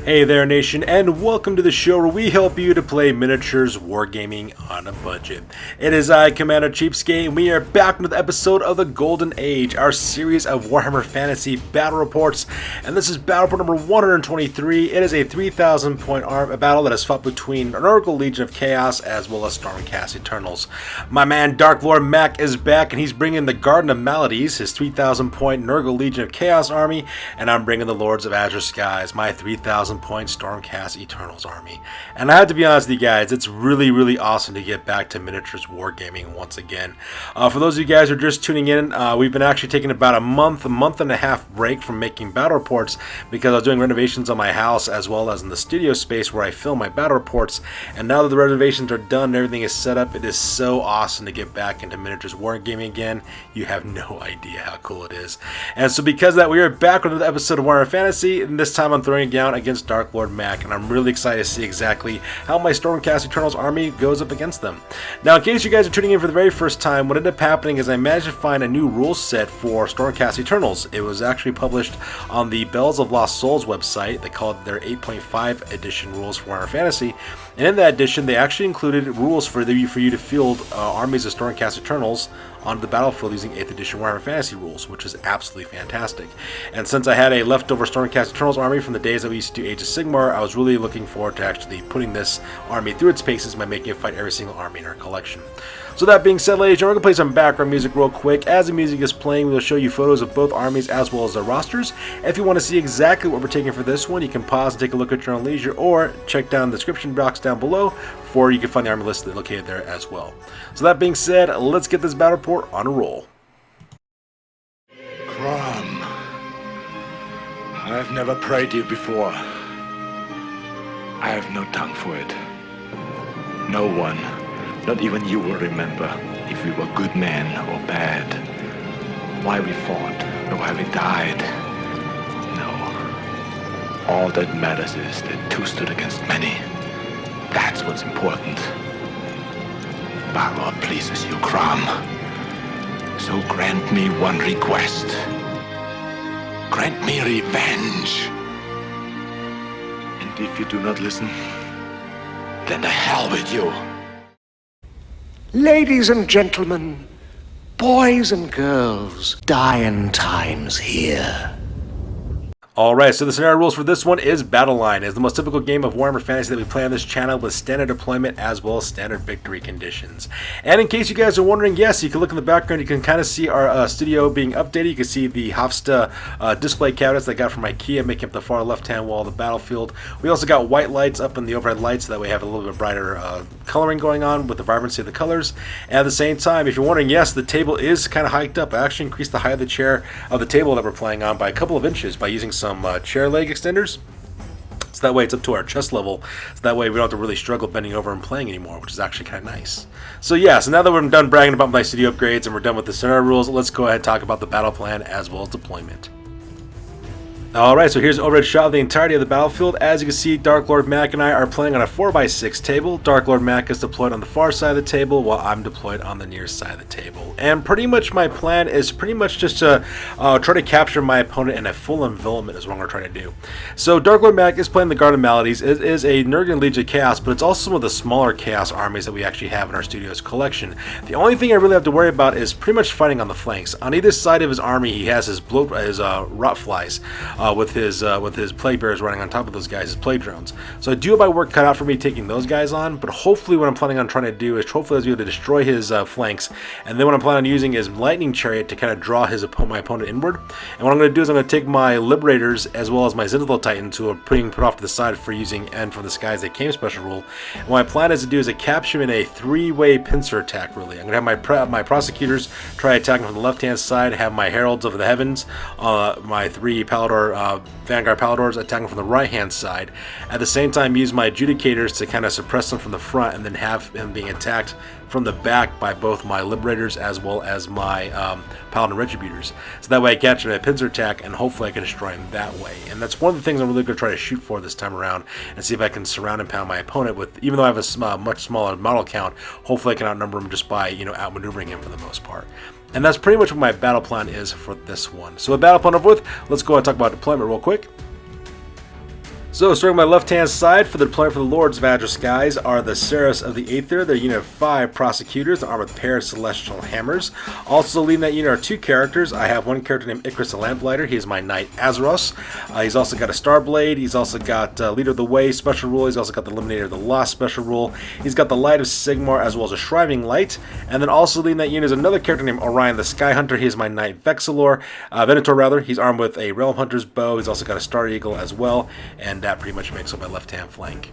Hey there, nation, and welcome to the show where we help you to play miniatures wargaming on a budget. It is I, Commander Cheapskate, and we are back with an episode of the Golden Age, our series of Warhammer Fantasy Battle Reports, and this is Battle Report number 123. It is a 3,000 point battle that is fought between Nurgle Legion of Chaos as well as Stormcast Eternals. My man Dark Lord Mac is back, and he's bringing the Garden of Maladies, his 3,000 point Nurgle Legion of Chaos army, and I'm bringing the Lords of Azure Skies, my 3,000 point Stormcast Eternals army. And I have to be honest with you guys, it's really awesome to get back to miniatures wargaming once again. For those of you guys who are just tuning in, we've been actually taking about a month and a half break from making battle reports because I was doing renovations on my house as well as in the studio space where I film my battle reports. And now that the renovations are done and everything is set up, it is so awesome to get back into miniatures wargaming again. You have no idea how cool it is. And so because of that, we are back with another episode of Warhammer Fantasy, and this time I'm throwing it down against Dark Lord Mac, and I'm really excited to see exactly how my Stormcast Eternals army goes up against them. Now, in case you guys are tuning in for the very first time, what ended up happening is I managed to find a new rule set for Stormcast Eternals. It was actually published on the Bells of Lost Souls website. They called it their 8.5 edition rules for Warhammer Fantasy, and in that edition they actually included rules for you to field armies of Stormcast Eternals onto the battlefield using 8th edition Warhammer Fantasy rules, which is absolutely fantastic. And since I had a leftover Stormcast Eternals army from the days that we used to do Age of Sigmar, I was really looking forward to actually putting this army through its paces by making it fight every single army in our collection. So that being said, ladies and gentlemen, we're going to play some background music real quick. As the music is playing, we will show you photos of both armies as well as their rosters. If you want to see exactly what we're taking for this one, you can pause and take a look at your own leisure, or check down the description box down below, or you can find the army list located there as well. So that being said, let's get this battle report on a roll. Crom, I've never prayed you before. I have no tongue for it. No one, not even you, will remember if we were good men or bad, why we fought or why we died. No. All that matters is that two stood against many. That's what's important. Power pleases you, Crom. So grant me one request. Grant me revenge. And if you do not listen, then to hell with you. Ladies and gentlemen, boys and girls, dying times here. Alright, so the scenario rules for this one is Battle Line. It's the most typical game of Warhammer Fantasy that we play on this channel with standard deployment as well as standard victory conditions. And in case you guys are wondering, yes, you can look in the background, you can kind of see our studio being updated. You can see the Hofsta display cabinets that I got from IKEA making up the far left-hand wall of the battlefield. We also got white lights up in the overhead lights, so that way we have a little bit brighter coloring going on with the vibrancy of the colors. And at the same time, if you're wondering, yes, the table is kind of hiked up. I actually increased the height of the chair of the table that we're playing on by a couple of inches by using some chair leg extenders, so that way it's up to our chest level, so that way we don't have to really struggle bending over and playing anymore, which is actually kind of nice. So yeah, so now that we're done bragging about my studio upgrades and we're done with the scenario rules, let's go ahead and talk about the battle plan as well as deployment. Alright, so here's an overhead shot of the entirety of the battlefield. As you can see, Dark Lord Mac and I are playing on a 4x6 table. Dark Lord Mac is deployed on the far side of the table while I'm deployed on the near side of the table. And pretty much my plan is pretty much just to try to capture my opponent in a full envelopment is what I'm going to try to do. So Dark Lord Mac is playing the Garden of Maladies. It is a Nurgle Legion of Chaos, but it's also some of the smaller Chaos armies that we actually have in our studio's collection. The only thing I really have to worry about is pretty much fighting on the flanks. On either side of his army, he has his rot flies with his plague bearers running on top of those guys, his plague drones. So I do have my work cut out for me taking those guys on, but hopefully what I'm planning on trying to do is hopefully I'll be able to destroy his flanks, and then what I'm planning on using is lightning chariot to kind of draw my opponent inward. And what I'm going to do is I'm going to take my liberators as well as my Zenithal Titans, who are put off to the side for using End from the Skies They Came special rule. And what my plan is to do is to capture him in a three-way pincer attack. Really, I'm going to have my prosecutors try attacking from the left-hand side, have my heralds of the heavens, my three Palador Vanguard Paladors attacking from the right-hand side. At the same time, use my Adjudicators to kind of suppress them from the front, and then have him being attacked from the back by both my Liberators as well as my Paladin Retributors. So that way I catch him in a pincer attack, and hopefully I can destroy him that way. And that's one of the things I'm really going to try to shoot for this time around, and see if I can surround and pound my opponent with, even though I have a much smaller model count, hopefully I can outnumber him just by, outmaneuvering him for the most part. And that's pretty much what my battle plan is for this one. So with battle plan over with, let's go and talk about deployment real quick. So, starting my left-hand side, for the deployment for the Lords of Azure Skies are the Xereus of the Aether. They're a unit of 5 Prosecutors, armed with paired Celestial Hammers. Also leading that unit are 2 characters. I have one character named Icarus the Lamplighter. He is my Knight Azeros. He's also got a Starblade. He's also got Leader of the Way special rule. He's also got the Eliminator of the Lost special rule. He's got the Light of Sigmar as well as a Shriving Light. And then also leading that unit is another character named Orion the Sky Hunter. He is my Knight Venator rather. He's armed with a Realm Hunter's bow. He's also got a Star Eagle as well. And that pretty much makes up my left-hand flank.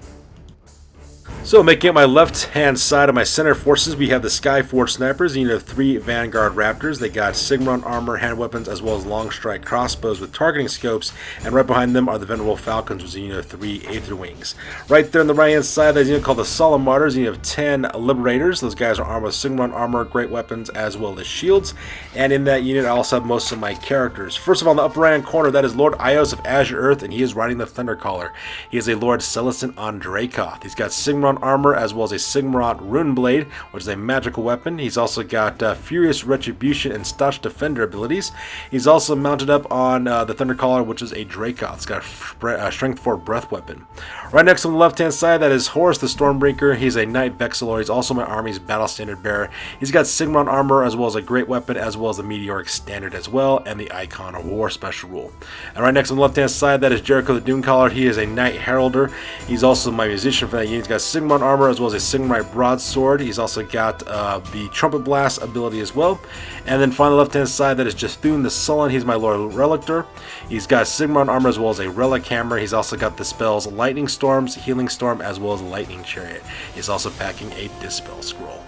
So, making up my left-hand side of my center forces, we have the Skyforge Snipers, a unit of 3 Vanguard Raptors. They got Sigmaron armor, hand weapons, as well as long strike crossbows with targeting scopes. And right behind them are the Venerable Falcons, which is a unit of 3 Aether Wings. Right there on the right-hand side, there's a unit called the Solemn Martyrs, a unit of 10 Liberators. Those guys are armed with Sigmaron armor, great weapons, as well as shields. And in that unit, I also have most of my characters. First of all, in the upper right-hand corner, that is Lord Ios of Azure Earth, and he is riding the Thundercaller. He is a Lord Celestin on Dracoth. He's got Sigmaron armor as well as a Sigmarot Rune Blade, which is a magical weapon. He's also got Furious Retribution and Staunch Defender abilities. He's also mounted up on the Thundercaller, which is a Dracoth. It's got a Strength 4 breath weapon. Right next on the left-hand side, that is Horus the Stormbreaker. He's a Knight Vexilor. He's also my army's Battle Standard Bearer. He's got Sigmaron armor as well as a great weapon, as well as the Meteoric Standard as well, and the Icon of War special rule. And right next on the left-hand side, that is Jericho the Doomcaller. He is a Knight Heralder. He's also my musician for that unit. He's got Sigmaron armor as well as a Sigmarite broadsword. He's also got the Trumpet Blast ability as well. And then finally, left-hand side, that is Jethun the Sullen. He's my Lord Relictor. He's got Sigmaron armor as well as a Relic Hammer. He's also got the spells Lightning Storms, Healing Storm, as well as Lightning Chariot. He's also packing a Dispel Scroll.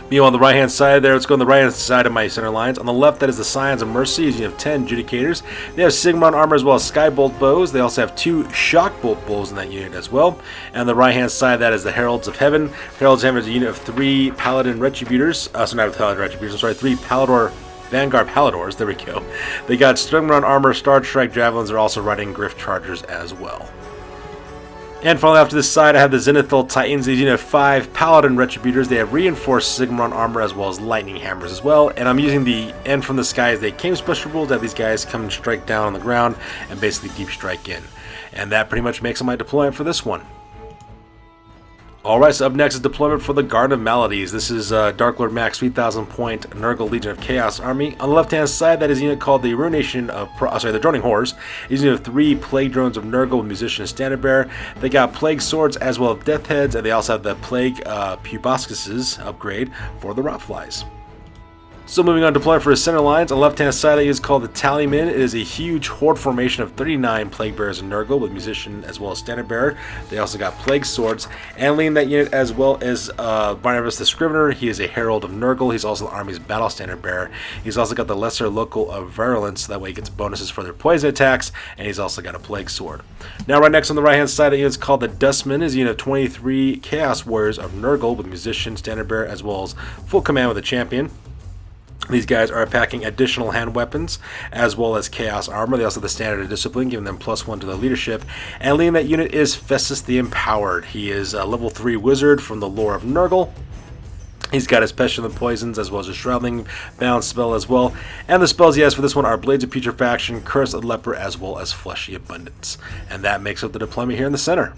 Meanwhile, on the right-hand side there, let's go on the right-hand side of my center lines. On the left, that is the Scions of Mercy. You have 10 Judicators. They have Sigmaron armor as well as Skybolt bows. They also have 2 Shockbolt bows in that unit as well. And on the right-hand side, that is the Heralds of Heaven. Heralds of Heaven is a unit of 3 Paladin Retributors. Not Paladin Retributors, I'm sorry, 3 Palador Vanguard Paladors. There we go. They got Sigmaron armor, Star Strike Javelins. They're also riding Griff Chargers as well. And finally, off to this side, I have the Zenithal Titans. These unit of 5 Paladin Retributors. They have reinforced Sigmaron armor as well as Lightning Hammers as well. And I'm using the End from the Sky as they came special rules that these guys come and strike down on the ground and basically deep strike in. And that pretty much makes up my deployment for this one. Alright, so up next is deployment for the Garden of Maladies. This is Dark Lord Max 3000 point Nurgle Legion of Chaos Army. On the left hand side, that is a unit called the Ruination of the Droning Horrors. These unit of 3 Plague Drones of Nurgle with Musician and Standard Bearer. They got Plague Swords as well as Death Heads, and they also have the Plague Puboscuses upgrade for the Rotflies. So moving on to deployment for his center lines, on the left-hand side is called the Tallyman. It is a huge horde formation of 39 Plague Bearers in Nurgle with Musician as well as Standard Bearer. They also got Plague Swords. And leading that unit as well as Barnabas the Scrivener. He is a Herald of Nurgle. He's also the Army's Battle Standard Bearer. He's also got the Lesser Local of Virulence, so that way he gets bonuses for their poison attacks. And he's also got a Plague Sword. Now right next on the right-hand side, the unit is called the Dustman. It is a unit of 23 Chaos Warriors of Nurgle with Musician, Standard Bearer, as well as full command with a Champion. These guys are packing additional hand weapons as well as chaos armor. They also have the standard of discipline, giving them +1 to their leadership. And leading that unit is Festus the Empowered. He is a level 3 wizard from the lore of Nurgle. He's got his Pestilent Poisons as well as a Shroudling bound spell as well. And the spells he has for this one are Blades of Putrefaction, Curse of Leper, as well as Fleshy Abundance. And that makes up the deployment here in the center.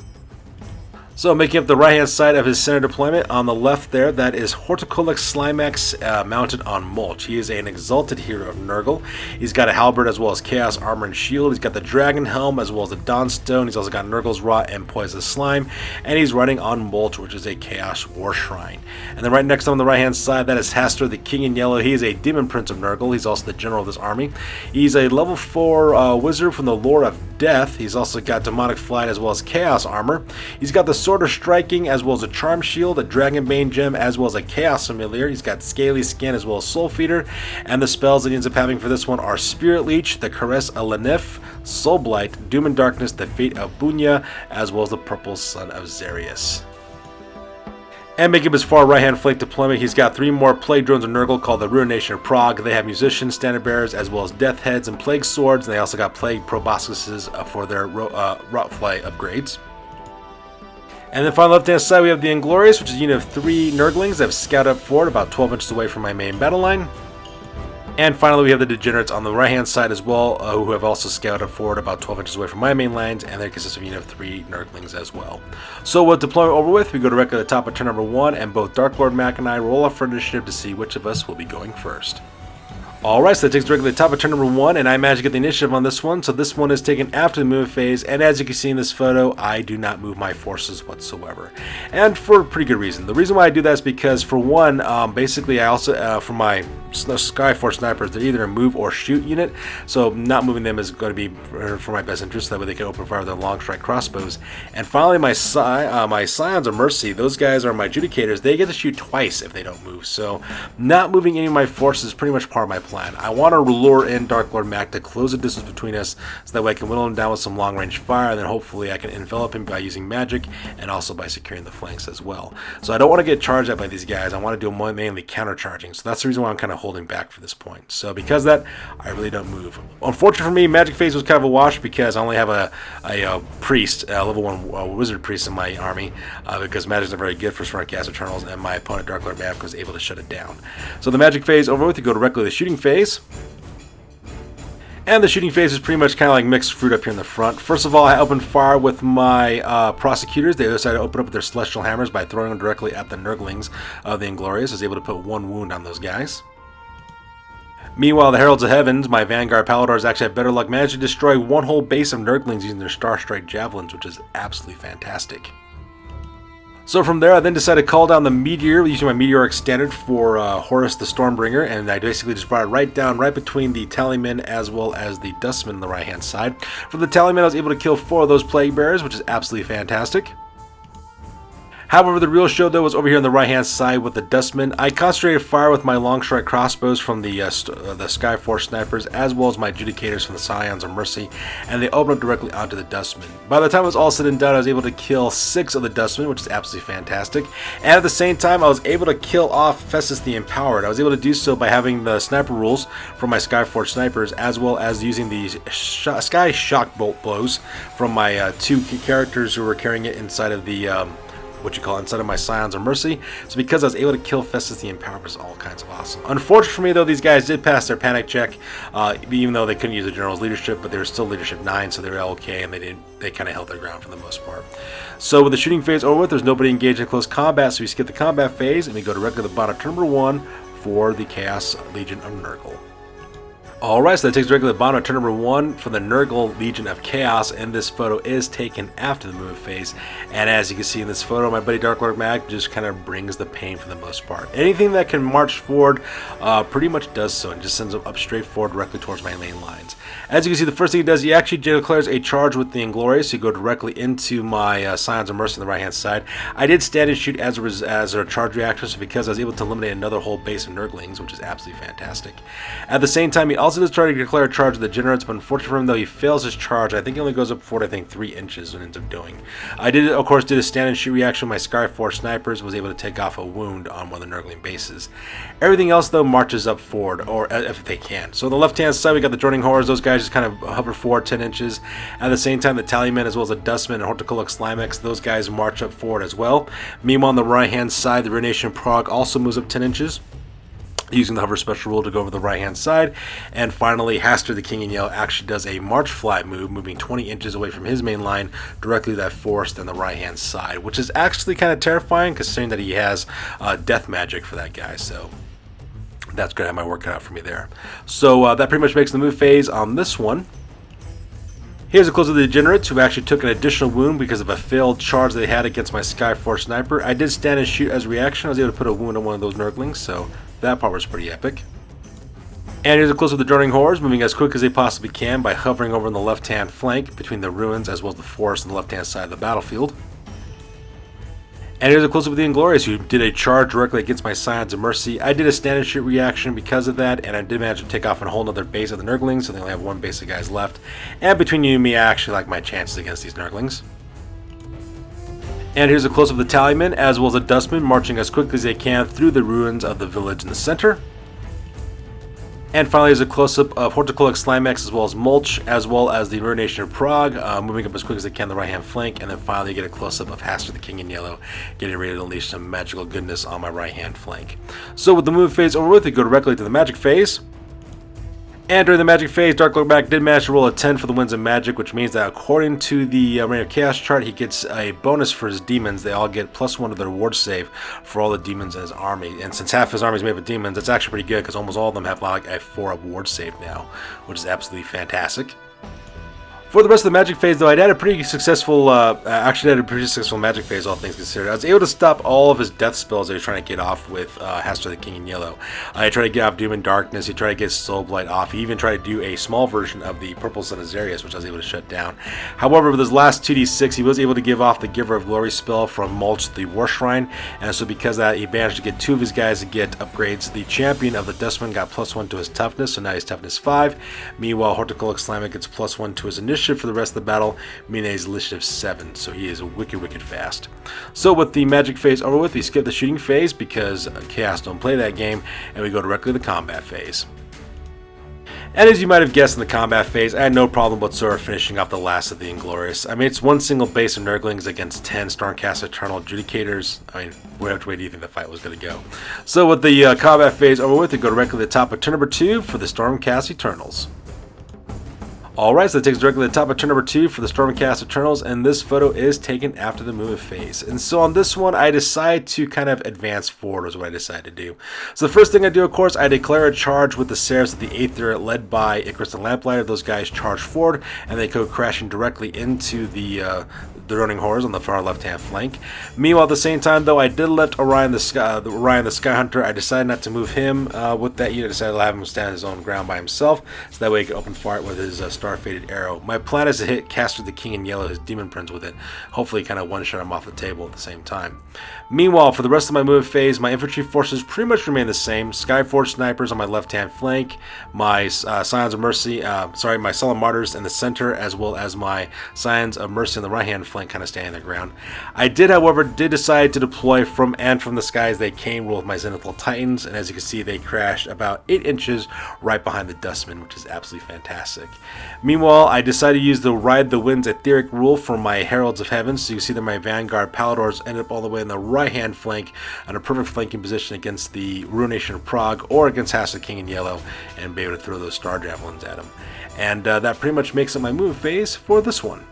So making up the right-hand side of his center deployment, on the left there, that is Horticulus Slimax mounted on Mulch. He is an exalted hero of Nurgle. He's got a halberd as well as chaos armor and shield. He's got the dragon helm as well as the Dawnstone. He's also got Nurgle's Rot and Poisonous Slime. And he's riding on Mulch, which is a chaos war shrine. And then right next on the right-hand side, that is Hastur, the King in Yellow. He is a demon prince of Nurgle. He's also the general of this army. He's a level 4 wizard from the lore of Death. He's also got Demonic Flight as well as chaos armor. He's got the Sword of Striking as well as a Charm Shield, a Dragonbane gem, as well as a Chaos Familiar. He's got Scaly Skin as well as Soul Feeder. And the spells that he ends up having for this one are Spirit Leech, the Caress of Laniph, Soulblight, Doom and Darkness, the Fate of Bjuna, as well as the Purple Sun of Xereus. And making up his far right-hand flank deployment, he's got 3 more Plague Drones of Nurgle called the Ruination of Prague. They have Musicians, Standard Bearers, as well as Death Heads and Plague Swords. And they also got Plague Proboscises for their Rotfly upgrades. And then finally, left-hand side, we have the Inglorious, which is a unit of 3 Nurglings that have scouted up forward about 12 inches away from my main battle line. And finally, we have the degenerates on the right-hand side as well, who have also scouted forward about 12 inches away from my main lines, and they consist of a unit of 3 Nurglings as well. So with deployment over with, we go directly to the top of turn number 1, and both Dark Lord Mac and I roll off for initiative to see which of us will be going first. Alright, so that takes directly to the top of turn number 1, and I managed to get the initiative on this one. So this one is taken after the move phase, and as you can see in this photo, I do not move my forces whatsoever. And for a pretty good reason. The reason why I do that is because, for one, basically I also, for my Skyforce snipers, they're either a move or shoot unit, so not moving them is going to be for my best interest, that way they can open fire with their long strike crossbows. And finally, my Scions of Mercy, those guys are my adjudicators, they get to shoot twice if they don't move, so not moving any of my forces is pretty much part of my plan. I want to lure in Dark Lord Mac to close the distance between us, so that way I can whittle him down with some long range fire, and then hopefully I can envelop him by using magic, and also by securing the flanks as well. So I don't want to get charged at by these guys, I want to do mainly countercharging, so that's the reason why I'm kind of holding back for this point. So because of that, I really don't move. Unfortunately for me, magic phase was kind of a wash because I only have a priest, level 1 wizard priest in my army, because magic's not very good for Stormcast Eternals, and my opponent Dark Lord Mac was able to shut it down. So the magic phase over with, to go directly to the shooting phase. And the shooting phase is pretty much kind of like mixed fruit up here in the front. First of all, I opened fire with my prosecutors. They decided to open up with their celestial hammers by throwing them directly at the Nurglings of the Inglorious. I was able to put 1 wound on those guys. Meanwhile, the Heralds of Heavens, my Vanguard Paladars, actually had better luck, managed to destroy 1 whole base of Nurglings using their Star Strike Javelins, which is absolutely fantastic. So from there, I then decided to call down the Meteor using my Meteoric Standard for Horus the Stormbringer, and I basically just brought it right down, right between the Tallyman as well as the Dustman on the right-hand side. For the Tallyman, I was able to kill 4 of those Plague Bearers, which is absolutely fantastic. However, the real show, though, was over here on the right-hand side with the Dustman. I concentrated fire with my long strike crossbows from the Skyforce snipers, as well as my adjudicators from the Scions of Mercy, and they opened up directly onto the Dustman. By the time it was all said and done, I was able to kill 6 of the Dustmen, which is absolutely fantastic. And at the same time, I was able to kill off Festus the Empowered. I was able to do so by having the sniper rules from my Skyforce snipers, as well as using the Sky Shock Bolt blows from my 2 characters who were carrying it inside of the inside of my Scions of Mercy. So because I was able to kill Festus the Empowered, was all kinds of awesome. Unfortunately for me, though, these guys did pass their panic check, even though they couldn't use the general's leadership, but they were still leadership 9, so they were okay, and they kind of held their ground for the most part. So with the shooting phase over with, there's nobody engaged in close combat, so we skip the combat phase, and we go directly to the bottom of turn number 1 for the Chaos Legion of Nurgle. Alright, so that takes directly to the bottom of turn number 1 for the Nurgle Legion of Chaos, and this photo is taken after the move phase. And as you can see in this photo, my buddy Dark Lord Mac just kind of brings the pain for the most part. Anything that can march forward pretty much does so, and just sends them up straight forward directly towards my lane lines. As you can see, the first thing he does, he actually declares a charge with the Inglorious, so you go directly into my Scions of Mercy on the right hand side. I did stand and shoot as a charge reaction, so because I was able to eliminate another whole base of Nurglings, which is absolutely fantastic. At the same time, he also does try to declare a charge of the Degenerates, but unfortunately for him, though, he fails his charge. I think he only goes up forward, 3 inches, and ends up doing. I did, of course, did a stand and shoot reaction. My Skyforce snipers was able to take off a wound on one of the Nurgling bases. Everything else, though, marches up forward, or if they can. So on the left-hand side, we got the Joining Horrors. Those guys just kind of hover forward 10 inches. At the same time, the Tallymen, as well as the Dustmen and Horticulus Slimex, those guys march up forward as well. Meanwhile, on the right-hand side, the Ruination Prague also moves up 10 inches. Using the hover special rule to go over the right hand side. And finally, Hastur the King in Yellow actually does a march fly move, moving 20 inches away from his main line directly to that forest on the right hand side, which is actually kind of terrifying considering that he has death magic for that guy. So that's going to have my work cut out for me there. So that pretty much makes the move phase on this one. Here's a close of the Degenerates, who actually took an additional wound because of a failed charge they had against my Skyforce sniper. I did stand and shoot as a reaction. I was able to put a wound on one of those Nurglings, so that part was pretty epic. And here's a close of the Joining Horrors, moving as quick as they possibly can by hovering over on the left-hand flank between the ruins as well as the forest on the left-hand side of the battlefield. And here's a close-up of the Inglorious, who did a charge directly against my Scions of Mercy. I did a stand and shoot reaction because of that, and I did manage to take off a whole other base of the Nurglings, so they only have 1 base of guys left. And between you and me, I actually like my chances against these Nurglings. And here's a close-up of the Tallymen, as well as the Dustmen, marching as quickly as they can through the ruins of the village in the center. And finally, there's a close-up of Horticulus Slimex as well as Mulch, as well as the Ruination of Prague, moving up as quick as they can on the right-hand flank. And then finally, you get a close-up of Hastur the King in Yellow, getting ready to unleash some magical goodness on my right-hand flank. So with the move phase over with, we go directly to the magic phase. And during the magic phase, Dark Lord Mac did manage to roll a 10 for the Winds of Magic, which means that according to the Reign of Chaos chart, he gets a bonus for his demons. They all get +1 to their ward save for all the demons in his army. And since half his army is made up of demons, that's actually pretty good because almost all of them have like a 4 ward save now, which is absolutely fantastic. For the rest of the magic phase, though, I had a pretty successful, magic phase, all things considered. I was able to stop all of his death spells that he was trying to get off with Hastur the King in Yellow. I tried to get off Doom and Darkness, he tried to get Soulblight off, he even tried to do a small version of the Purple Sun of Xereus, which I was able to shut down. However, with his last 2d6, he was able to give off the Giver of Glory spell from Mulch the War Shrine, and so because of that, he managed to get 2 of his guys to get upgrades. The Champion of the Dustman got +1 to his toughness, so now he's toughness 5. Meanwhile, Horticullic Slimek gets +1 to his initiative for the rest of the battle, meaning he's initiative 7, so he is wicked fast. So with the magic phase over with, we skip the shooting phase because Chaos don't play that game, and we go directly to the combat phase. And as you might have guessed in the combat phase, I had no problem whatsoever finishing off the last of the Inglorious. I mean, it's one single base of Nurglings against 10 Stormcast Eternal Adjudicators. I mean, which way do you think the fight was going to go? So with the combat phase over with, we go directly to the top of turn number 2 for the Stormcast Eternals. Alright, so that takes us directly to the top of turn number 2 for the Stormcast Eternals, and this photo is taken after the movement phase. And so on this one, I decide to kind of advance forward is what I decided to do. So the first thing I do, of course, I declare a charge with the Seraphs of the Aether led by Icarus and Lamplighter. Those guys charge forward, and they go crashing directly into the running horrors on the far left-hand flank. Meanwhile, at the same time, though, I did let Orion the Sky Hunter. I decided not to move him with that unit. I decided to have him stand his own ground by himself, so that way he could open fire with his Star-Fated Arrow. My plan is to hit Hastur the King in Yellow, his Demon Prince, with it. Hopefully kind of one-shot him off the table at the same time. Meanwhile, for the rest of my move phase, my infantry forces pretty much remain the same. Skyforge Snipers on my left-hand flank, my Scions of Mercy, my Sullen Martyrs in the center, as well as my Scions of Mercy on the right-hand flank kind of standing their ground. I did, however, decide to deploy from the sky as they came, roll with my Zenithal Titans, and as you can see, they crashed about 8 inches right behind the Dustman, which is absolutely fantastic. Meanwhile, I decided to use the Ride the Winds Etheric rule for my Heralds of Heaven, so you can see that my Vanguard Paladors ended up all the way in the right-hand flank on a perfect flanking position against the Ruination of Prague or against Hastur the King in Yellow, and be able to throw those Star Javelins at him. And that pretty much makes up my move phase for this one.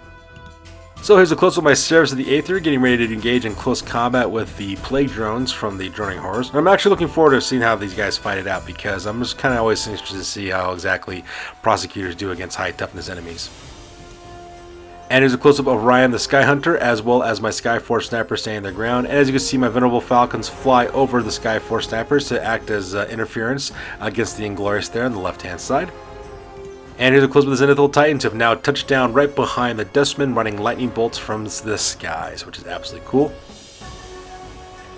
So here's a close-up of my Seraphs of the Aether getting ready to engage in close combat with the Plague Drones from the Droning Horrors. And I'm actually looking forward to seeing how these guys fight it out, because I'm just kind of always interested to see how exactly prosecutors do against high toughness enemies. And here's a close-up of Orion the Sky Hunter, as well as my Skyforce Snipers staying their ground. And as you can see, my Venerable Falcons fly over the Skyforce Snipers to act as interference against the Inglorious there on the left-hand side. And here's a close-up of the Zenithal Titans, who have now touched down right behind the Dustman, running lightning bolts from the skies, which is absolutely cool.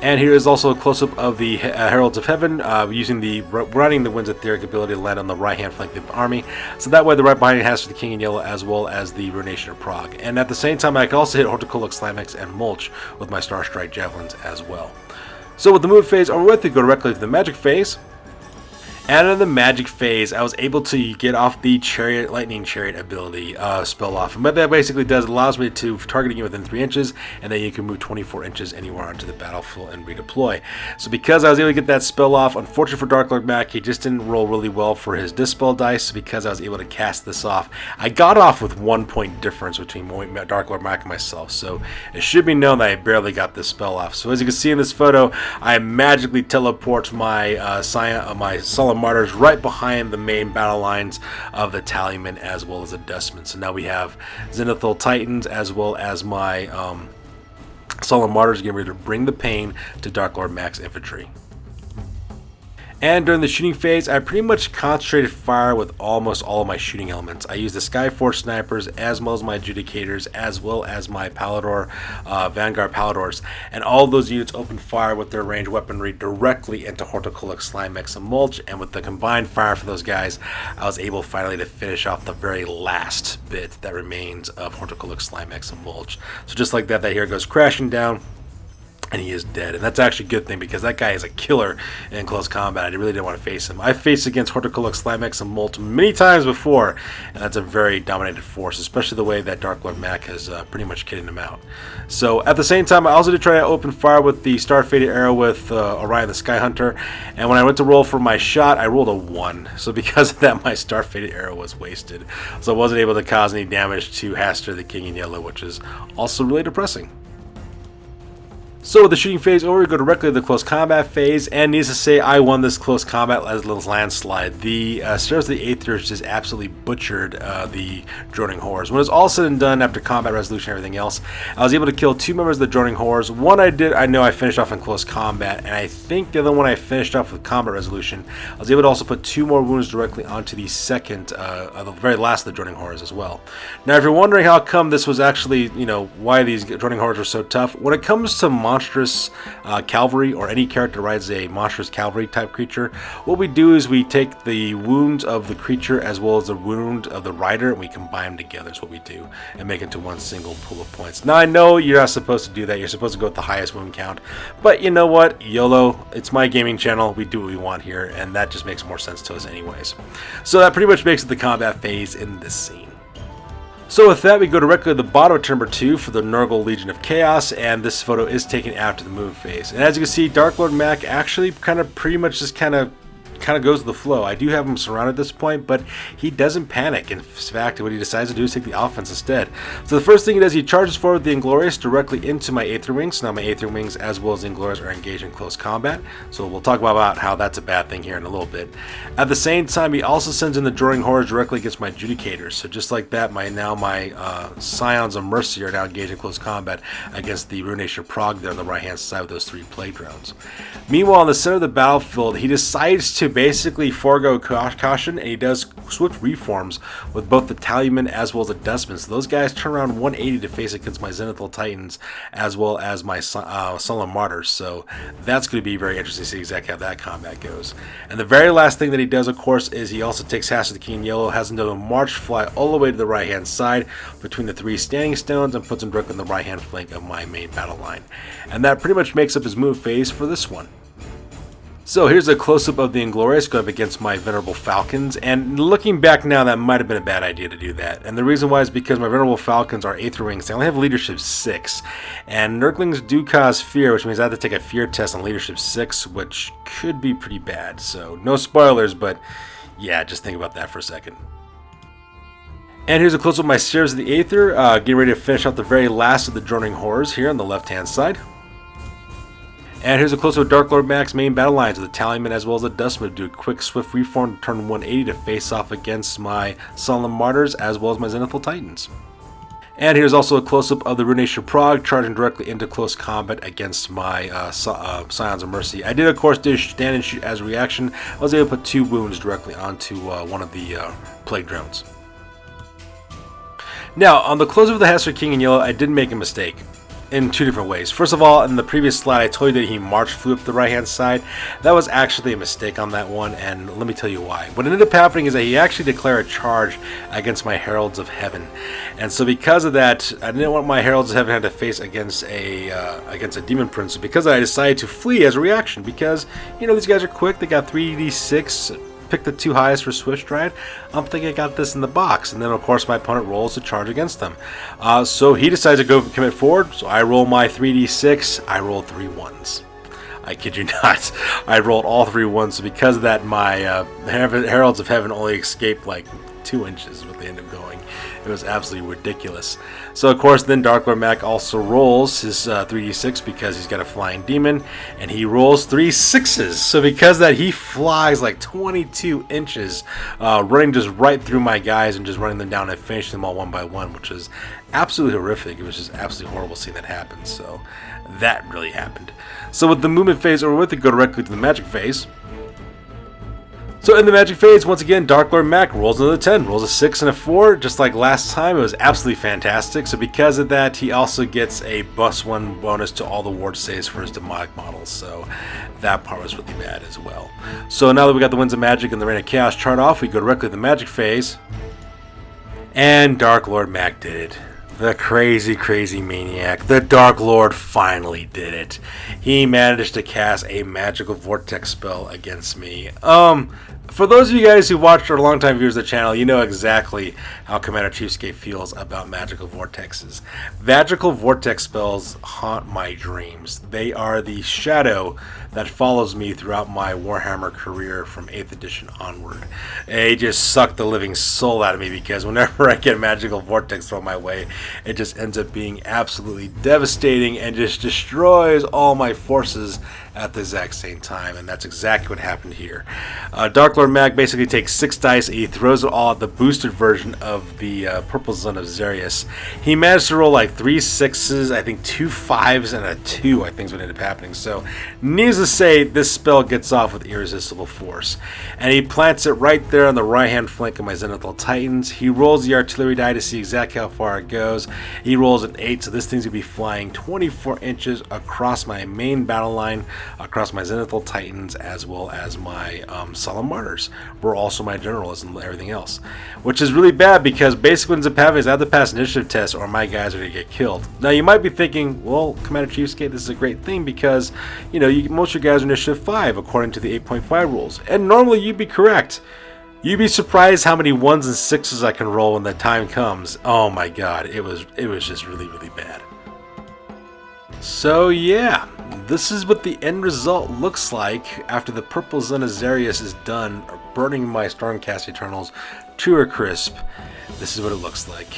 And here is also a close-up of the Heralds of Heaven, riding the Winds Etheric ability to land on the right-hand flank of the army. So that way, the right behind it has the King in Yellow, as well as the Ruination of Prague. And at the same time, I can also hit Horticullic Slimex and Mulch with my Star Strike Javelins as well. So with the move phase over with, we go directly to the magic phase. And in the magic phase, I was able to get off the Lightning Chariot ability spell off. And what that basically does, it allows me to target you within 3 inches, and then you can move 24 inches anywhere onto the battlefield and redeploy. So because I was able to get that spell off, unfortunately for Dark Lord Mac, he just didn't roll really well for his Dispel dice. Because I was able to cast this off, I got off with 1 point difference between Dark Lord Mac and myself. So it should be known that I barely got this spell off. So as you can see in this photo, I magically teleport my Sullen Martyrs right behind the main battle lines of the Tallyman as well as the Dustman. So now we have Zenithal Titans as well as my Sullen Martyrs getting ready to bring the pain to Dark Lord Mac's infantry. And during the shooting phase, I pretty much concentrated fire with almost all of my shooting elements. I used the Skyforce Snipers, as well as my Adjudicators, as well as my Vanguard Paladors. And all those units opened fire with their ranged weaponry directly into Horticullic Slimex and Mulch. And with the combined fire for those guys, I was able finally to finish off the very last bit that remains of Horticullic Slimex and Mulch. So just like that, that here goes crashing down. And he is dead, and that's actually a good thing because that guy is a killer in close combat. I really didn't want to face him. I've faced against Horticulux Slimex and Molt many times before, and that's a very dominated force, especially the way that Dark Lord Mac has pretty much kitted him out. So at the same time, I also did try to open fire with the Star-Fated Arrow with Orion the Sky Hunter, and when I went to roll for my shot, I rolled a 1. So because of that, my Star-Fated Arrow was wasted. So I wasn't able to cause any damage to Hastur the King in Yellow, which is also really depressing. So with the shooting phase over, we go directly to the close combat phase, and needless to say, I won this close combat as a landslide. The Stairs of the Aethers just absolutely butchered the Droning Horrors. When it was all said and done, after combat resolution and everything else, I was able to kill 2 members of the Droning Horrors. One I know I finished off in close combat, and I think the other one I finished off with combat resolution. I was able to also put 2 more wounds directly onto the second, the very last of the Droning Horrors as well. Now, if you're wondering how come this was actually, why these Droning Horrors were so tough, when it comes to monstrous cavalry, or any character rides a monstrous cavalry type creature, what we do is we take the wounds of the creature as well as the wound of the rider, and we combine them together is what we do, and make it into one single pool of points. Now I know you're not supposed to do that, you're supposed to go with the highest wound count, but you know what, YOLO, it's my gaming channel, we do what we want here, and that just makes more sense to us anyways. So that pretty much makes it the combat phase in this scene. So with that, we go directly to the bottom of turn number 2 for the Nurgle Legion of Chaos, and this photo is taken after the move phase. And as you can see, Dark Lord Mac actually pretty much just kind of goes with the flow. I do have him surrounded at this point, but he doesn't panic. In fact, what he decides to do is take the offense instead. So the first thing he does, he charges forward the Inglorious directly into my Aether Wings. Now my Aether Wings as well as the Inglorious are engaged in close combat, so we'll talk about how that's a bad thing here in a little bit. At the same time, he also sends in the Droning Horrors directly against my Adjudicators. So just like that, my Scions of Mercy are now engaged in close combat against the Ruination Prague there on the right hand side with those 3 Plague Drones. Meanwhile, in the center of the battlefield, he decides to basically forego caution, and he does swift reforms with both the Tallyman as well as the Dustman. So those guys turn around 180 to face against my Zenithal Titans as well as my Sullen Martyrs. So that's going to be very interesting to see exactly how that combat goes. And the very last thing that he does, of course, is he also takes Hastur the King in Yellow, has him do a march fly all the way to the right hand side between the 3 standing stones, and puts him directly on the right hand flank of my main battle line. And that pretty much makes up his move phase for this one. So here's a close-up of the Inglorious going up against my Venerable Falcons, and looking back now, that might have been a bad idea to do that. And the reason why is because my Venerable Falcons are Aether Wings. They only have Leadership 6, and Nurglings do cause fear, which means I have to take a fear test on Leadership 6, which could be pretty bad. So no spoilers, but yeah, just think about that for a second. And here's a close-up of my Stairs of the Aether, getting ready to finish off the very last of the Droning Horrors here on the left-hand side. And here's a close-up of Dark Lord Mac's main battle lines with the Tallyman as well as the Dustman. Do a quick swift reform to turn 180 to face off against my Solemn Martyrs as well as my Zenithal Titans. And here's also a close-up of the Ruination Prague charging directly into close combat against my Scions of Mercy. I did, of course, stand and shoot as a reaction. I was able to put 2 wounds directly onto one of the Plague Drones. Now, on the close of the Hastur King in Yellow, I did make a mistake in 2 different ways. First of all, in the previous slide, I told you that he flew up the right-hand side. That was actually a mistake on that one, and let me tell you why. What ended up happening is that he actually declared a charge against my Heralds of Heaven. And so because of that, I didn't want my Heralds of Heaven to face against a Demon Prince. So because of that, I decided to flee as a reaction, because, these guys are quick. They got 3d6, pick the 2 highest for Swift Stride. I'm thinking I got this in the box, and then of course my opponent rolls to charge against them. So he decides to go commit forward, so I roll my 3d6, I roll 3 1s. I kid you not, I rolled all 3 1s, so because of that, my Heralds of Heaven only escaped like 2 inches what they ended up going. It was absolutely ridiculous. So of course then Dark Lord Mac also rolls his 3d6 because he's got a flying demon, and he rolls 3 6s. So because of that, he flies like 22 inches, running just right through my guys and just running them down and finishing them all one by one, which is absolutely horrific. It was just absolutely horrible seeing that happen. So that really happened. So with the movement phase over with, we go directly to the magic phase. So in the magic phase, once again, Dark Lord Mac rolls another 10, rolls a 6 and a 4, just like last time. It was absolutely fantastic. So because of that, he also gets a +1 bonus to all the ward saves for his demonic models. So that part was really bad as well. So now that we got the Winds of Magic and the Reign of Chaos chart off, we go directly to the magic phase. And Dark Lord Mac did it. The crazy, crazy maniac. The Dark Lord finally did it. He managed to cast a magical vortex spell against me. For those of you guys who watched or are longtime viewers of the channel, you know exactly how Commander Chiefscape feels about magical vortexes. Magical vortex spells haunt my dreams. They are the shadow that follows me throughout my Warhammer career from 8th edition onward. They just suck the living soul out of me because whenever I get magical vortex thrown my way, it just ends up being absolutely devastating and just destroys all my forces at the exact same time, and that's exactly what happened here. Dark Lord Mag basically takes 6 dice and he throws it all at the boosted version of the Purple Zone of Xereus. He managed to roll like 3 6s, I think 2 5s, and a 2, I think is what ended up happening. So, needless to say, this spell gets off with irresistible force. And he plants it right there on the right-hand flank of my Zenithal Titans. He rolls the artillery die to see exactly how far it goes. He rolls an 8, so this thing's going to be flying 24 inches across my main battle line, across my Zenithal Titans, as well as my Solemn Martyrs, where also my generals and everything else. Which is really bad because basically what ends up happening is I have to pass initiative tests or my guys are going to get killed. Now you might be thinking, well, Commander Chiefscape, this is a great thing because, you know, most of your guys are initiative 5 according to the 8.5 rules. And normally you'd be correct. You'd be surprised how many 1s and 6s I can roll when the time comes. Oh my god, it was just really, really bad. So yeah, this is what the end result looks like after the Purple Zone of Xereus is done burning my Stormcast Eternals to a crisp. This is what it looks like.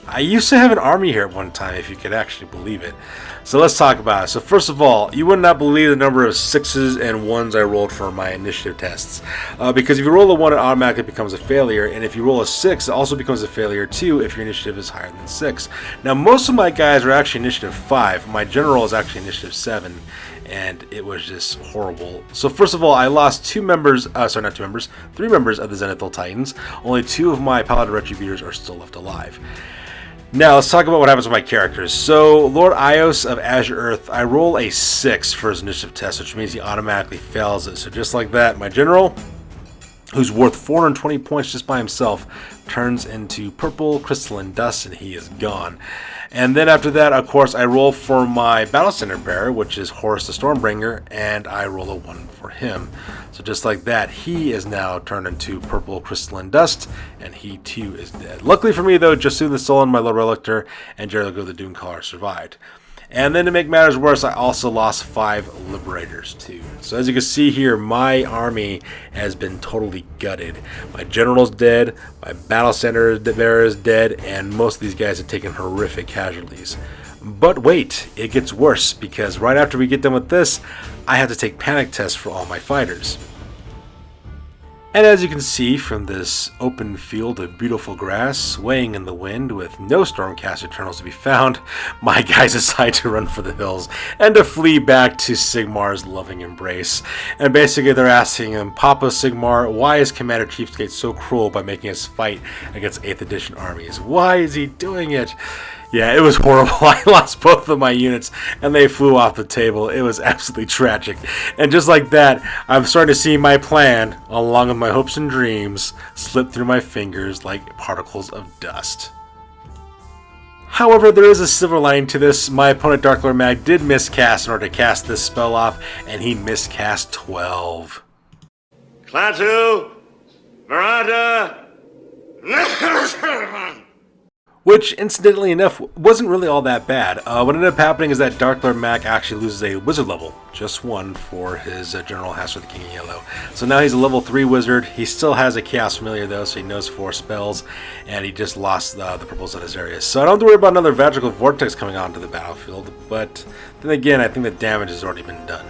I used to have an army here at one time, if you could actually believe it. So let's talk about it. So first of all, you would not believe the number of 6s and 1s I rolled for my initiative tests. Because if you roll a 1, it automatically becomes a failure. And if you roll a 6, it also becomes a failure too if your initiative is higher than 6. Now most of my guys are actually initiative 5. My general is actually initiative 7. And it was just horrible. So first of all, I lost 3 members of the Zenithal Titans. Only 2 of my Paladin Retributors are still left alive. Now, let's talk about what happens with my characters. So, Lord Ios of Azure Earth, I roll a 6 for his initiative test, which means he automatically fails it. So just like that, my general, who's worth 420 points just by himself, turns into purple crystalline dust and he is gone. And then after that, of course, I roll for my Battle Center Bearer, which is Horus the Stormbringer, and I roll a 1 for him. So just like that, he is now turned into purple crystalline dust, and he too is dead. Luckily for me, though, Jasun the Sullen, my Lord Relictor, and Jericho the Doomcaller survived. And then to make matters worse, I also lost 5 Liberators too. So as you can see here, my army has been totally gutted. My general's dead, my Battle Center Bearer is dead, and most of these guys have taken horrific casualties. But wait, it gets worse, because right after we get done with this, I have to take panic tests for all my fighters. And as you can see from this open field of beautiful grass swaying in the wind with no Stormcast Eternals to be found, my guys decide to run for the hills and to flee back to Sigmar's loving embrace. And basically they're asking him, Papa Sigmar, why is Commander Chiefscape so cruel by making us fight against 8th edition armies? Why is he doing it? Yeah, it was horrible. I lost both of my units, and they flew off the table. It was absolutely tragic. And just like that, I'm starting to see my plan, along with my hopes and dreams, slip through my fingers like particles of dust. However, there is a silver lining to this. My opponent, Dark Lord Mag, did miscast in order to cast this spell off, and he miscast 12. Klaatu! Veranda! Which, incidentally enough, wasn't really all that bad. What ended up happening is that Dark Lord Mac actually loses a wizard level, just 1 for his General Hastur the King of Yellow. So now he's a level 3 wizard. He still has a Chaos Familiar though, so he knows 4 spells, and he just lost the Purple Zone of Xereus. So I don't have to worry about another Magical Vortex coming onto the battlefield, but then again, I think the damage has already been done.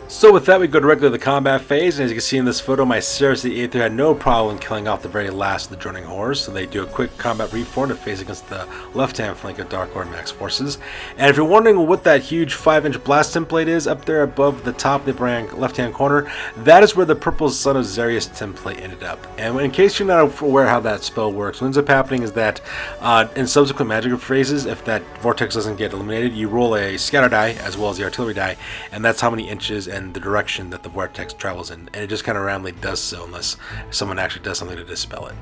So with that, we go directly to the combat phase, and as you can see in this photo, my Xereus the Aether had no problem killing off the very last of the joining horrors, so they do a quick combat reform to face against the left-hand flank of Dark Lord Mac's forces. And if you're wondering what that huge 5-inch blast template is up there above the top of the left-hand corner, that is where the Purple Son of Xereus template ended up. And in case you're not aware how that spell works, what ends up happening is that in subsequent magic phrases, if that vortex doesn't get eliminated, you roll a scatter die as well as the artillery die, and that's how many inches and the direction that the vortex travels in, and it just kind of randomly does so unless someone actually does something to dispel it.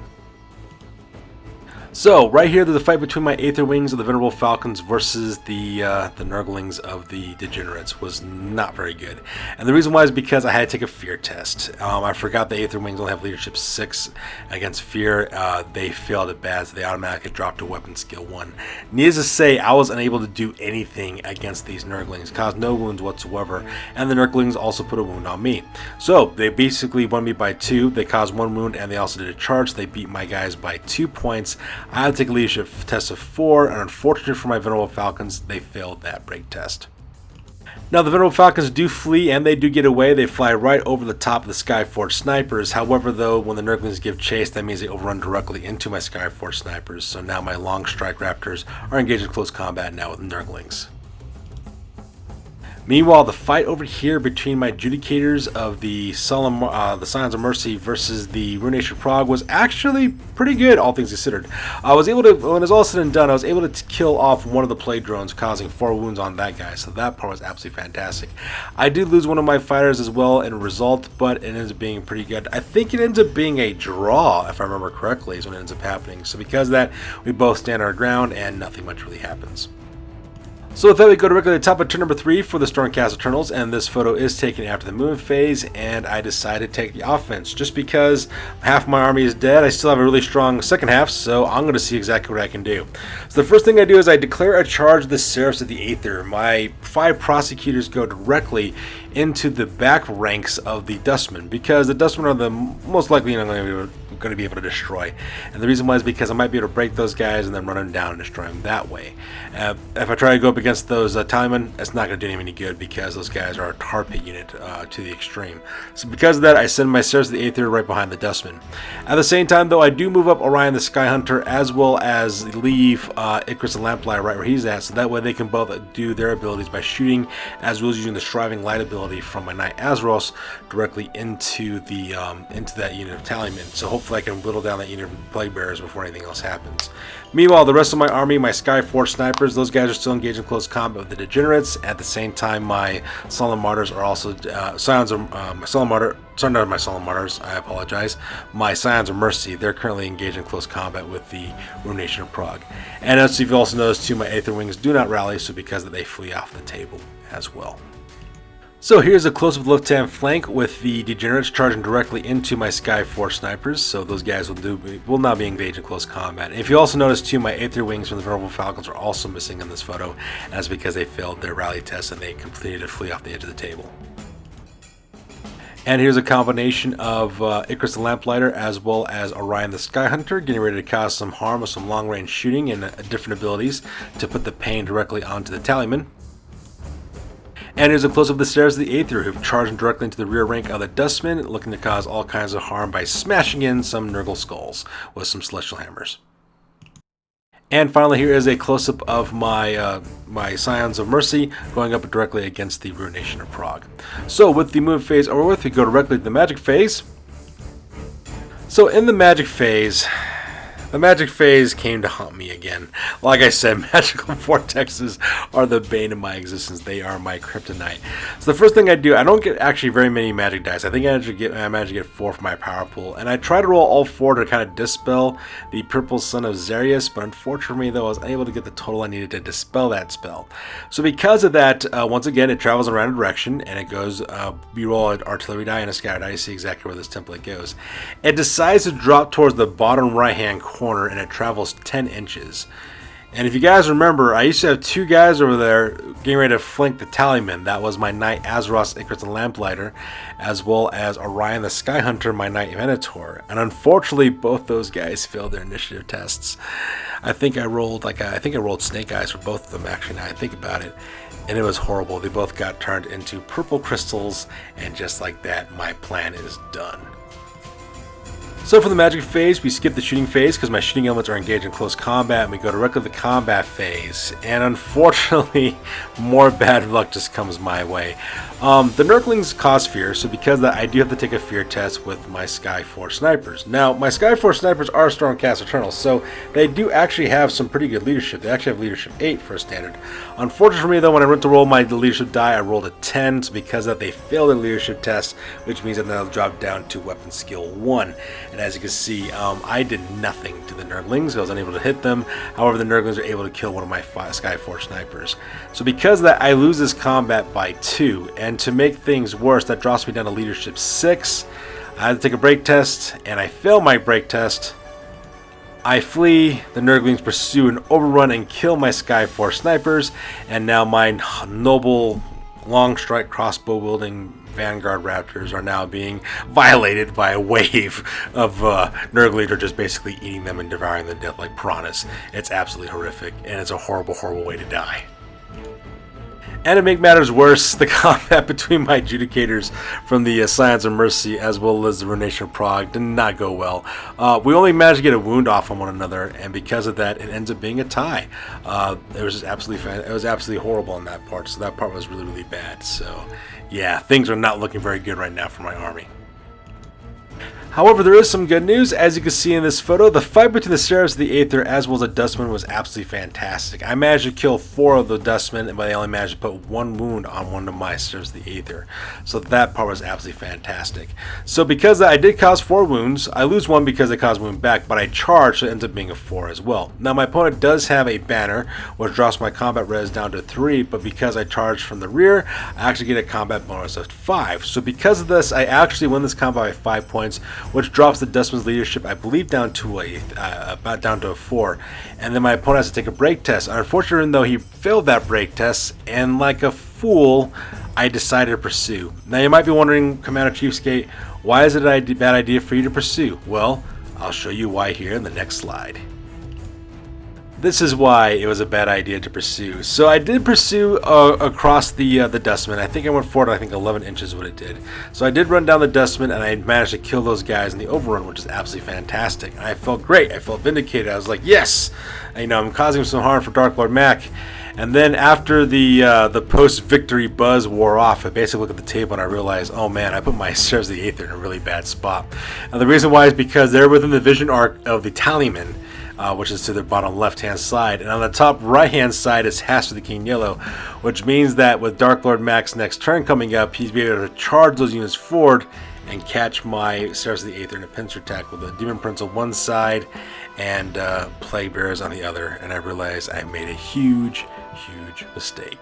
So, right here, there's a fight between my Aether Wings of the Venerable Falcons versus the Nurglings of the Degenerates. Was not very good. And the reason why is because I had to take a fear test. I forgot the Aether Wings only have leadership 6 against fear. They failed it bad, so they automatically dropped to weapon skill 1. Needless to say, I was unable to do anything against these Nurglings. Caused no wounds whatsoever, and the Nurglings also put a wound on me. So, they basically won me by 2. They caused 1 wound, and they also did a charge. They beat my guys by 2 points. I had to take a leadership test of 4, and unfortunately for my Venerable Falcons, they failed that break test. Now, the Venerable Falcons do flee, and they do get away. They fly right over the top of the Skyforge Snipers. However, though, when the Nurglings give chase, that means they overrun directly into my Skyforge Snipers. So now my Long Strike Raptors are engaged in close combat now with Nurglings. Meanwhile, the fight over here between my Judicators of the Scions of Mercy versus the Ruination of Prague was actually pretty good, all things considered. I was able to, when it was all said and done, I was able to kill off one of the plague drones, causing 4 wounds on that guy, so that part was absolutely fantastic. I did lose one of my fighters as well in a result, but it ends up being pretty good. I think it ends up being a draw, if I remember correctly, is when it ends up happening. So because of that, we both stand our ground, and nothing much really happens. So with that, we go directly to the top of turn number 3 for the Stormcast Eternals, and this photo is taken after the moon phase, and I decided to take the offense. Just because half my army is dead, I still have a really strong second half, so I'm going to see exactly what I can do. So the first thing I do is I declare a charge of the Xereus of the Aether. My 5 prosecutors go directly into the back ranks of the Dustmen, because the Dustmen are the most likely going to be able to destroy. And the reason why is because I might be able to break those guys and then run them down and destroy them that way. If I try to go up against those Tallymen, it's not going to do them any good because those guys are a tar pit unit to the extreme. So because of that, I send my Xereus of the Aether right behind the Dustmen. At the same time, though, I do move up Orion the Skyhunter as well as leave Icarus the Lamplighter right where he's at, so that way they can both do their abilities by shooting as well as using the Shriving Light ability from my Knight Azeros directly into the into that unit of Tallymen. So hopefully I can whittle down that unit of Plague Bearers before anything else happens. Meanwhile, the rest of my army, my Skyforge Snipers, those guys are still engaged in close combat with the Degenerates. At the same time, my Solemn Martyrs are also Scions of my Solemn Martyr. Sorry, not my Solemn Martyrs. I apologize. My Scions of Mercy. They're currently engaged in close combat with the Ruination of Prague. And as you've also noticed too, my Aether Wings do not rally, so because of that, they flee off the table as well. So here's a close-up left-hand flank with the Degenerates charging directly into my Skyforge Snipers, so those guys will not be engaged in close combat. And if you also notice too, my Aether Wings from the Venerable Falcons are also missing in this photo, and that's because they failed their rally test and they completed to flee off the edge of the table. And here's a combination of Icarus the Lamplighter as well as Orion the Skyhunter getting ready to cause some harm with some long-range shooting and different abilities to put the pain directly onto the Tallymen. And here's a close-up of the Xereus of the Aether, who've charged directly into the rear rank of the Dustmen, looking to cause all kinds of harm by smashing in some Nurgle skulls with some Celestial Hammers. And finally, here is a close-up of my my Scions of Mercy going up directly against the Ruination of Prague. So with the move phase over with, we go directly to the magic phase. So in the magic phase, the magic phase came to haunt me again. Like I said, magical vortexes are the bane of my existence. They are my kryptonite. So the first thing I do, I don't get actually very many magic dice. I think I managed to get 4 for my power pool. And I try to roll all 4 to kind of dispel the purple sun of Xereus, but unfortunately though, I was unable to get the total I needed to dispel that spell. So because of that, once again, it travels in a random direction, and it goes, you roll an artillery die and a scatter die, you see exactly where this template goes. It decides to drop towards the bottom right-hand corner, and it travels 10 inches. And if you guys remember, I used to have 2 guys over there getting ready to flank the Tallymen. That was my Knight Azeros, Icarus the Lamplighter, as well as Orion the Skyhunter, my Knight Venator. And unfortunately, both those guys failed their initiative tests. I think I rolled Snake Eyes for both of them, actually, now I think about it. And it was horrible. They both got turned into purple crystals, and just like that, my plan is done. So for the magic phase, we skip the shooting phase because my shooting elements are engaged in close combat, and we go directly to the combat phase. And unfortunately, more bad luck just comes my way. The Nurglings cause fear, so because of that, I do have to take a fear test with my Skyforge Snipers. Now, my Skyforge Snipers are Stormcast Eternals, so they do actually have some pretty good leadership. They actually have leadership 8 for a standard. Unfortunately for me, though, when I went to roll my leadership die, I rolled a 10, so because of that, they failed their leadership test, which means that they'll drop down to weapon skill 1. And and as you can see, I did nothing to the Nurglings. I was unable to hit them. However, the Nurglings are able to kill one of my Skyforge snipers. So because of that, I lose this combat by 2, and to make things worse, that drops me down to leadership 6. I had to take a break test, and I failed my break test. I flee, the Nurglings pursue and overrun and kill my Skyforge snipers, and now my noble long strike crossbow wielding Vanguard Raptors are now being violated by a wave of Nurgle that are just basically eating them and devouring them to death like piranhas. It's absolutely horrific, and it's a horrible, horrible way to die. And to make matters worse, the combat between my adjudicators from the Scions of Mercy as well as the Ruination of Prague did not go well. We only managed to get a wound off on one another, and because of that, it ends up being a tie. It was just absolutely horrible on that part, so that part was really, really bad. So, yeah, things are not looking very good right now for my army. However, there is some good news. As you can see in this photo, the fight between the Xereus of the Aether as well as the Dustmen was absolutely fantastic. I managed to kill 4 of the Dustmen, but I only managed to put 1 wound on one of my Xereus of the Aether. So that part was absolutely fantastic. So because I did cause 4 wounds, I lose 1 because I caused wound back, but I charged, so it ends up being a 4 as well. Now my opponent does have a banner, which drops my combat res down to 3, but because I charged from the rear, I actually get a combat bonus of 5. So because of this, I actually win this combat by 5 points, which drops the Dustman's leadership, I believe, down to a 4. And then my opponent has to take a break test. Unfortunately, though, he failed that break test, and like a fool, I decided to pursue. Now you might be wondering, Commander Chiefskate, why is it a bad idea for you to pursue? Well, I'll show you why here in the next slide. This is why it was a bad idea to pursue. So I did pursue across the Dustman. I think I went forward, 11 inches what it did. So I did run down the Dustman, and I managed to kill those guys in the overrun, which is absolutely fantastic. And I felt great. I felt vindicated. I was like, yes! I'm causing some harm for Dark Lord Mac. And then after the post-victory buzz wore off, I basically looked at the table and I realized, oh man, I put my Xereus of the Aether in a really bad spot. And the reason why is because they're within the vision arc of the Tallyman, which is to the bottom left-hand side. And on the top right-hand side is Hastur the King Yellow, which means that with Dark Lord Mac's next turn coming up, he's be able to charge those units forward and catch my Xereus of the Aether in a pincer attack with a Demon Prince on one side and Plague Bearers on the other. And I realized I made a huge, huge mistake.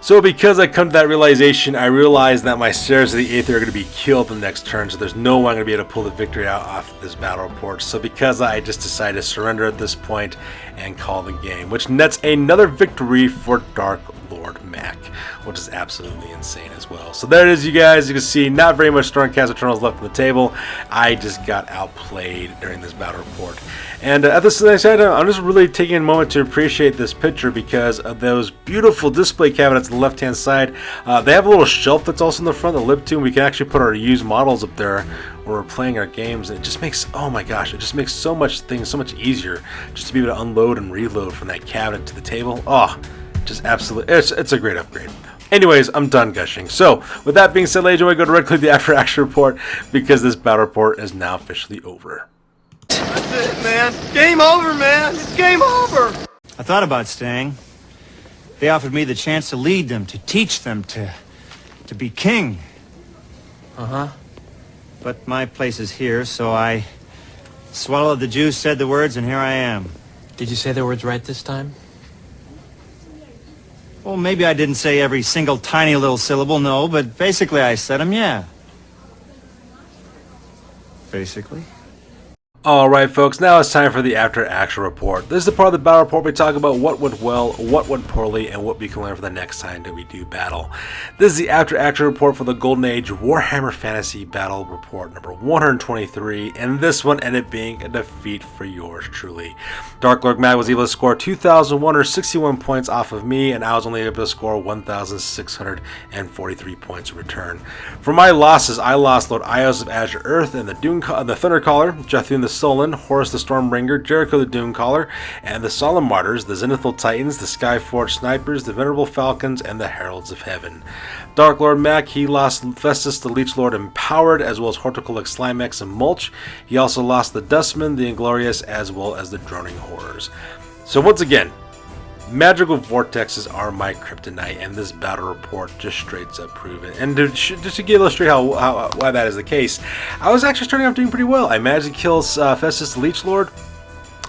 So because I come to that realization, I realized that my Xereus of the Aether are going to be killed the next turn, so there's no way I'm going to be able to pull the victory out off this battle report. So because I just decided to surrender at this point and call the game, which nets another victory for Dark Lord Mac, which is absolutely insane as well. So there it is, you guys. You can see not very much Stormcast Eternals left on the table. I just got outplayed during this battle report. And at this time, I'm just really taking a moment to appreciate this picture because of those beautiful display cabinets on the left-hand side. They have a little shelf that's also in the front, the lip to, and we can actually put our used models up there when we're playing our games. And it just makes, oh my gosh, it just makes so much things so much easier just to be able to unload and reload from that cabinet to the table. Oh, just absolutely, it's a great upgrade. Anyways, I'm done gushing. So, with that being said, ladies and gentlemen, go directly to the after action report because this battle report is now officially over. That's it, man. Game over, man. It's game over. I thought about staying. They offered me the chance to lead them, to teach them, to be king. Uh-huh. But my place is here, so I swallowed the juice, said the words, and here I am. Did you say the words right this time? Well, maybe I didn't say every single tiny little syllable, no, but basically I said them, yeah. Basically. Alright folks, now it's time for the after action report. This is the part of the battle report we talk about what went well, what went poorly, and what we can learn for the next time that we do battle. This is the after action report for the Golden Age Warhammer Fantasy Battle Report number 123, and this one ended up being a defeat for yours truly. Dark Lord Mag was able to score 2,161 points off of me, and I was only able to score 1,643 points in return. For my losses, I lost Lord Ios of Azure Earth and the Thundercaller, Jethune the Sullen, Horus the Stormbringer, Jericho the Doomcaller, and the Solemn Martyrs, the Zenithal Titans, the Skyforge Snipers, the Venerable Falcons, and the Heralds of Heaven. Dark Lord Mac, he lost Festus the Leech Lord Empowered, as well as Horticulus Slimex and Mulch. He also lost the Dustman, the Inglorious, as well as the Droning Horrors. So once again, Magical vortexes are my kryptonite, and this battle report just straight up prove it. And just to illustrate why that is the case, I was actually starting off doing pretty well. I managed to kill Festus the Leech Lord.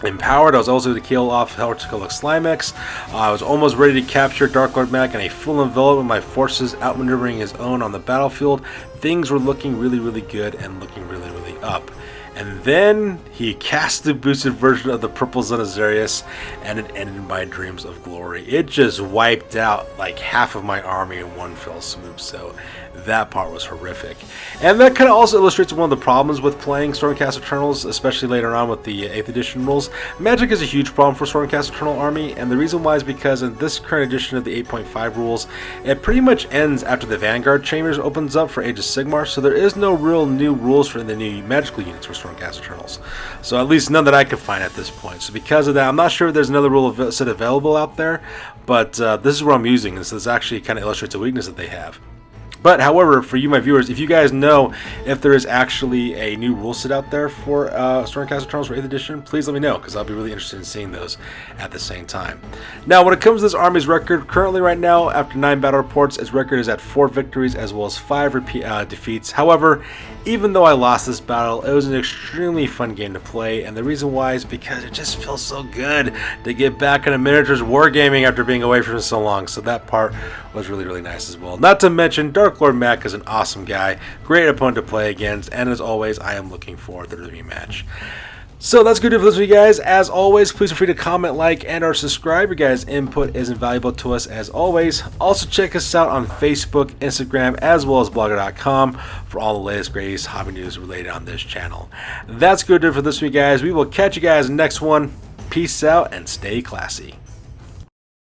Empowered, I was also able to kill off Heltercolic Slimex. I was almost ready to capture Dark Lord Mac in a full envelop with my forces outmaneuvering his own on the battlefield. Things were looking really, really good and looking really, really up. And then he cast the boosted version of the Purple Sun of Xereus, and it ended my dreams of glory. It just wiped out like half of my army in one fell swoop, so that part was horrific. And that kind of also illustrates one of the problems with playing Stormcast Eternals, especially later on with the 8th edition rules. Magic is a huge problem for Stormcast Eternal army, and the reason why is because in this current edition of the 8.5 rules, it pretty much ends after the Vanguard Chambers opens up for Age of Sigmar, so there is no real new rules for the new magical units for Stormcast Eternals. So at least none that I could find at this point. So because of that, I'm not sure if there's another rule set available out there, but this is what I'm using, and so this actually kind of illustrates a weakness that they have. But however, for you, my viewers, if you guys know if there is actually a new rule set out there for Stormcast Eternals for 8th edition, please let me know, because I'll be really interested in seeing those at the same time. Now, when it comes to this army's record, currently right now, after 9 battle reports, its record is at 4 victories as well as 5 defeats. However, even though I lost this battle, it was an extremely fun game to play, and the reason why is because it just feels so good to get back into miniatures wargaming after being away from it so long, so that part was really, really nice as well. Not to mention, Dark Lord Mac is an awesome guy, great opponent to play against, and as always, I am looking forward to the rematch. So that's good for this week, guys. As always, please feel free to comment, like, and or subscribe. Your guys' input is invaluable to us as always. Also check us out on Facebook, Instagram, as well as blogger.com for all the latest, greatest hobby news related on this channel. That's good for this week, guys. We will catch you guys next one. Peace out and stay classy.